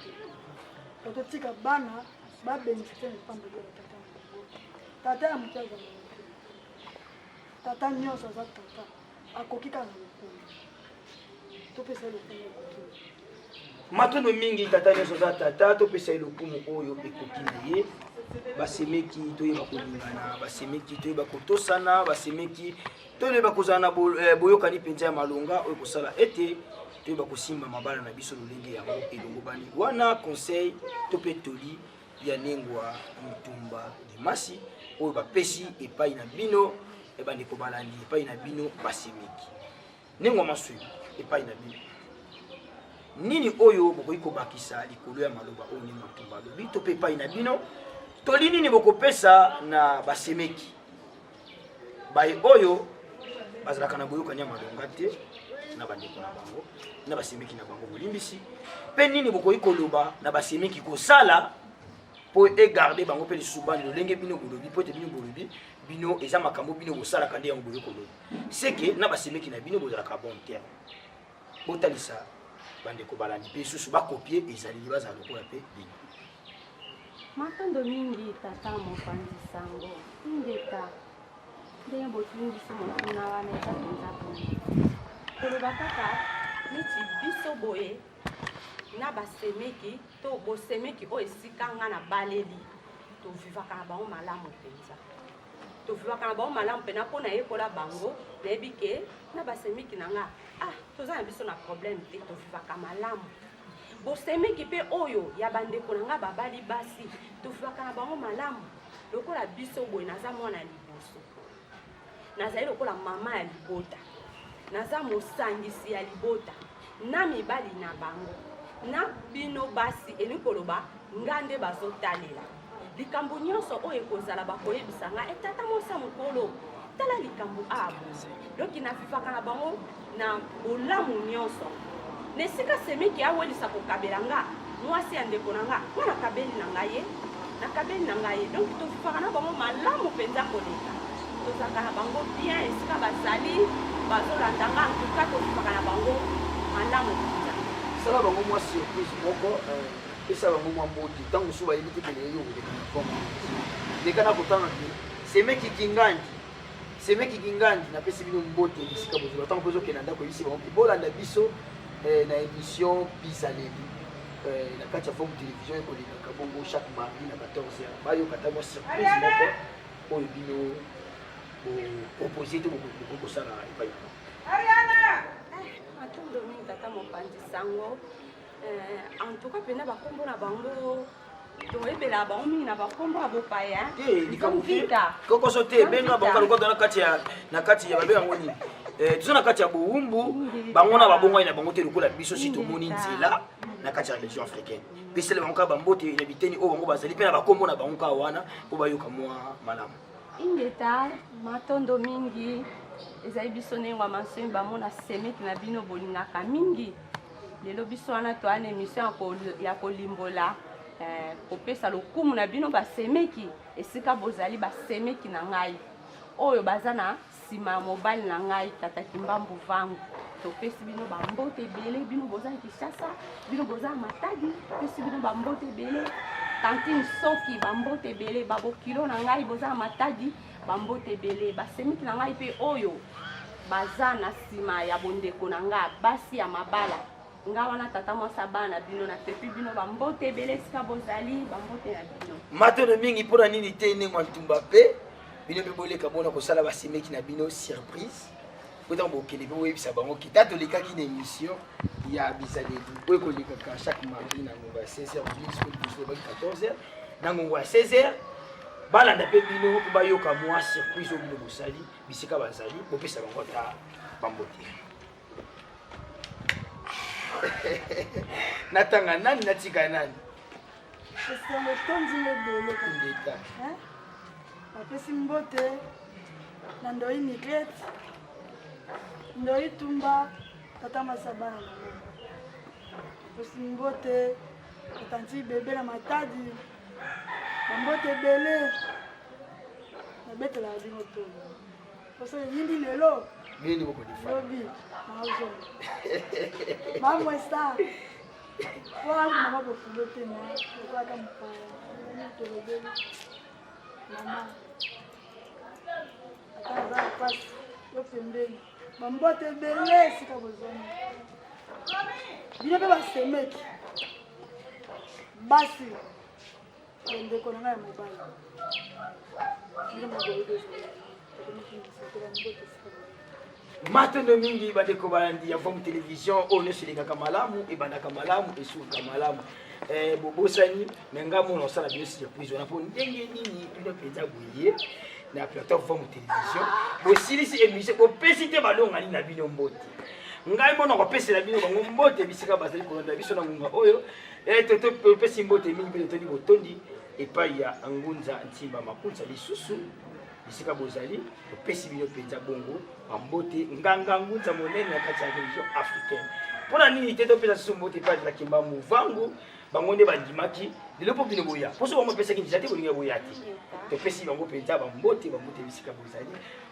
te totika bana babénéficie na lipamboli ya batata na bango tata ya moke aza na te tata nyonso aza tata akoki kaka na lokumu topesa ye lokumu ya kokili matondo mingi tata nyonso aza tata topesa ye lokumu oyo ekoki na ye basemeki toyeba kolingana basemeki toyeba kotosana basemeki toyeba kozala na boyokani mpenza ya malonga oyo kosala ete toyeba kosimba mabala na biso lolenge yango elongo bani wana conseil to mpe toli ya nengwa mutumba dimasi oyo bapesi epai na bino ebandeko balandi epai na bino basemeki nengwa maswi epai na bino nini oyo bokoki kobakisa likolo ya maloba oyo nengwa mutumba alobi to mpe epai na bino toli nini bokopesa na basemeki baye oyo bazalaka na boyokani ya malonga te na bandeko na bango na basemeki na bango bolimbisi mpe nini bokoki koloba na basemeki kosala mpo egarde bango mpe lisusu bani lolenge bino bolobi mpo ete bino bolobi bino eza makambo bino bosalaka nde yango boyo kolobi seke na basemeki na bino bozalaka bon terme botalisa bandeko balandi mpe lisusu bakopie ezaleli bazala lokola mpe bino matondo mingi tata mopanzi sango indeka ndenge botuni biso motuna wana eza mpenza poni koloba kaka neti biso boye na basemeki to bosemeki oyo esika nga na baleli tovivaka na bango malamu mpenza tovivaka na bango malamu mpena mpo nayekola bango nayebi ke na basemeki na nga toza na biso na problème te tovivaka malamu bosemeki mpe oyo ya bandeko na nga babali basi tovivaka na bango malamu lokola biso boye naza mwana liboso nazali lokola mama ya libota naza mosangisi ya libota na mibali na bango na bino basi elingi koloba nga nde bazotalela likambo nyonso oyo ekozala bakoyebisa nga etata mosa mokolo tala likambo abo doki navivaka na bango na bolamu nyonso na esika semeki awelisa kokabela nga mwasi ya ndeko na nga nga nakabeli na ngai ye nakabeli na ngai ye donk tovivaka na bango malamu mpenza koleka tozalaka na bango bien esika bazali bazolanda nga ntuka tovivaka na bango malamu mpenza sala bango mwa surprise moko esa bango mwa mboti ntango mosusu bayebi te pene yo koleka na kongo leka na kotanga te semeki kingandi napesi bino mbote esika bozala ntango mpe ozokenda ndako ebisi bango mpe bolanda biso na émission bizaleli na kati ya forme télévision ekolingaka bongo chaque mardi na 14h bayoka ta mwa surprise moko oyo bino bopropose te bokosala epai atondo mingi tata mopanzi sango en tout cas pena bakombo na bango toyebela bango mingi na bakombo ya bopaya likambo te kokoso te benga bango lokota na kati ya babe yango nini toza na kati ya bowumbu bango na babongwani na bango te lokola biso si tomoni nzela na kati ya région africaine pesele bango kaka bambote na biteni oyo bango bazali mpe na bakombo na bango kaka wana mpo bayoka mwa malamu ingeta matondo mingi ezali biso ndenge mansoi bamona semeki na bino bolingaka mingi lelo biso wana toana émission ya kolimbola kopesa lokumu na bino basemeki esika bozali basemeki na ngai oyo baza na nsima ya mobali na ngai tata kimbambu vangu topesi bino bambote ebele bino boza na Kinshasa bino boza na Matadi topesi bino bambote ebele tantine soki bambote ebele babokilo na ngai boza na Matadi bambote ebele basemeki na ngai mpe oyo baza na nsima ya bondeko na ngai basi ya mabala nga wana tata mwasi bana bino na pepi bino bambote ebele esika bozali bambote na bino matono mingi mpona nini te nde mwantumba mpe bino mpe boleka bona kosala basemeki na bino surprise po ntango bokende mpe boyebisa bango kita tolekaki na émission ya bizaleli oyo kolekaka chaque mardi na ngongo ya 16h baki 14h na ngongo ya 16h balanda mpe bino mpo bayoka mwa surprise oyo bino bosali bisika bazali bopesa bango ata bambote natanga nani natika nani esango tonzinga ebele ndeta bapesi mbote na ndoi niket ndoi tumba tata masabana na ngo bapesi mbote batanti bebe na matadi bambote ebele nabetelaka bino tolo poso yindi lelo bini bokodifa lobi maozonga mamwesa wangu mama bofulo te na okwaka mpaya tolobeli mama ata aza na pasi yo pembeni bambote ebele esika bozonga bino mpe basemeki basi bandeko na ngai ya mobali bino magoyedezaa matondo mingi bandeko balandi ya Vom Télévision oyo nyonso elekaka malamu ebandaka malamu esukaka malamu bobosani me nga mona osala bino surprise wana mpo ndenge nini bino mpenza boye na plateau Vom Télévision bosilisi émission bopesi te balongani na bino mbote ngai mona kopesela bino bango mbote bisika bazali kolanda biso na ngonga oyo topesi mbote mingi mpe totoni botondi epai ya ngunza ntimba makunza lisusu bisika bozali opesi bino mpenza bongo bambote nganga ngunza monene na kati ya religion africaine mpona nini te topesa susu mbote epai azalaki mba movangu bango nde bandimaki lelo mpo bino boya mposo bango opesaki nzela te bolingi boya te topesi bango mpenza bambote bisika bozali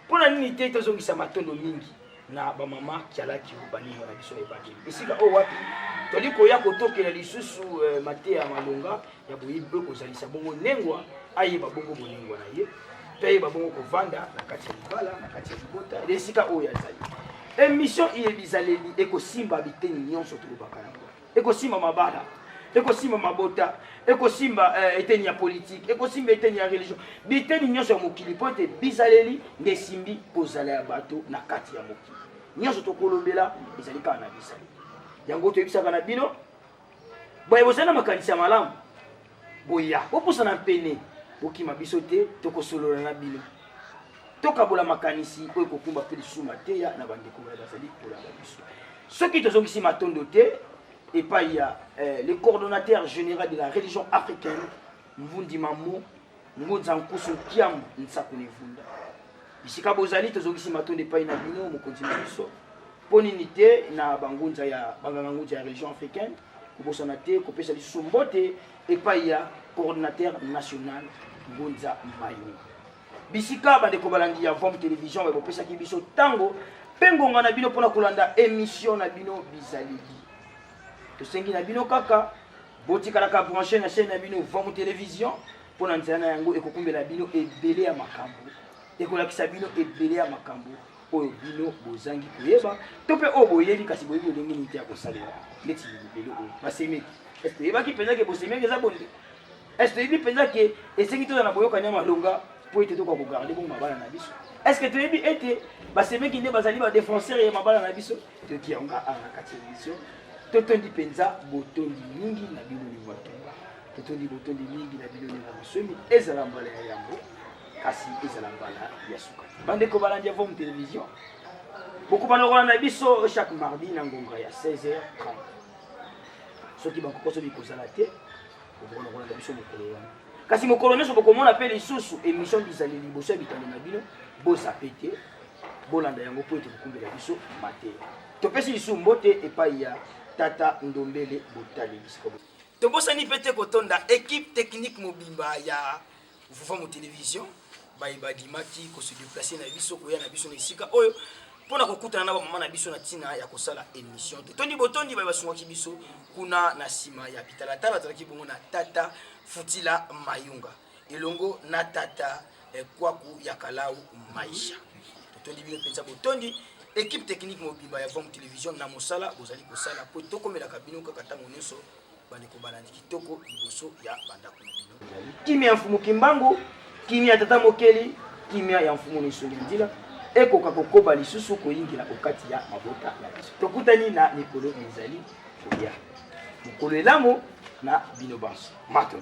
mpona nini te tozongisa matondo mingi na bamama kialaki baninga na biso na ebakeli esika oyo wapi toli koya kotokela lisusu mate ya malonga ya boyebi kozalisa bongo nengwa ayeba bongo bonengwa na ye mpe ayeba bongo kovanda na kati ya libala na kati ya libota esika oyo azali émission iye bizaleli ekosimba biteni nyonso tolobaka yango ekosimba mabala ekosimba mabota ekosimba eteni ya politike ekosimba eteni ya religion biteni nyonso ya mokili mpo ete bizaleli nde esimbi kozala ya bato na kati ya mokili nyonso tokolobela ezali kaka na bizaleli yango toyebisaka na bino boye bozali na makanisi ya malamu boya bopusana mpene bokima biso te tokosolola na bino tokabola makanisi oyo kokumba mpe lisusu mateya na bandeko baye bazali kolanda biso soki tozongisi matondo te epai ya le coordonnateur général de la religion africaine mvundi mamo ngunza nkusu kiamu nsakuna evunda bisika bozali tozongisi matondo epai na bino mokonzi na biso mpo nini te na banganga ngunza ya religion africaine kobosana te kopesa lisusu mbote epai ya coordonnateur national ngunza mayunga bisika bandeko balandi ya Vom Télévision bapesaki biso ntango mpe ngonga na bino mpona kolanda émission na bino bizaleli tosengi na bino kaka botikalaka branché na chaîne na bino Vom Télévision mpona nzela na yango ekokumbela bino ebele ya makambo ekolakisa bino ebele ya makambo oyo bino bozangi koyeba to mpe oyo boyebi kasi boyebi olenge nini te ya kosalela neti libele oyo basemeki est ce toyebaki mpenza ke bosemeki eza bonde est ce toyebi mpenza ke esengi toza na boyokani ya malonga mpo ete tokoka kogarde bongo mabala na biso est ce que toyebi ete basemeki nde bazali badéfenseur ya mabala na biso toki yango na kati ya émission totondi mpenza botondi mingi na bino liwa tonga totondi botondi mingi na bino liwa mosomi ezala mbala ya yango kasi ezala mbala ya suka bandeko balandi ya Vom Télévision bokoba lokola na biso chaque mardi na ngonga ya 16h30 soki bankokoso bikozala te bokoba lokola na biso mokolo wana kasi mokolo nyonso bokomona mpe lisusu émission bizaleli liboso ya bitando na bino bozape te bolanda yango mpo ete bokumbela biso mateya topesi lisusu mbote epai ya tata ndombele botali bisika tobosani mpe te kotonda équipe technique mobimba ya Vom Télévision badimaki kose déplacer na biso koya na biso na esika oyo mpona kokutana na bamama na biso na ntina ya kosala émission totondi botondi basungaki biso kuna na nsima ya pitalatala azalaki bongo na tata Futila Mayunga elongo na tata kwaku ya Kalau Maisha totondi bino mpenza botondi équipe technique mobimba ya Vom Télévision na mosala bozali kosala po tokomela kabino kaka tango nyonso bandeko balandi kitoko liboso ya bandako na bino. Kimia ya mfumu Kimbangu, kimia ya tata Mokeli, kimia ya mfumu Nisoli Ndila ekoka kokoba lisusu koyingila okati ya mabota na biso. Tokutani na Nikolo Mizali Koya. Mokolo elamo na bino banso. Mato.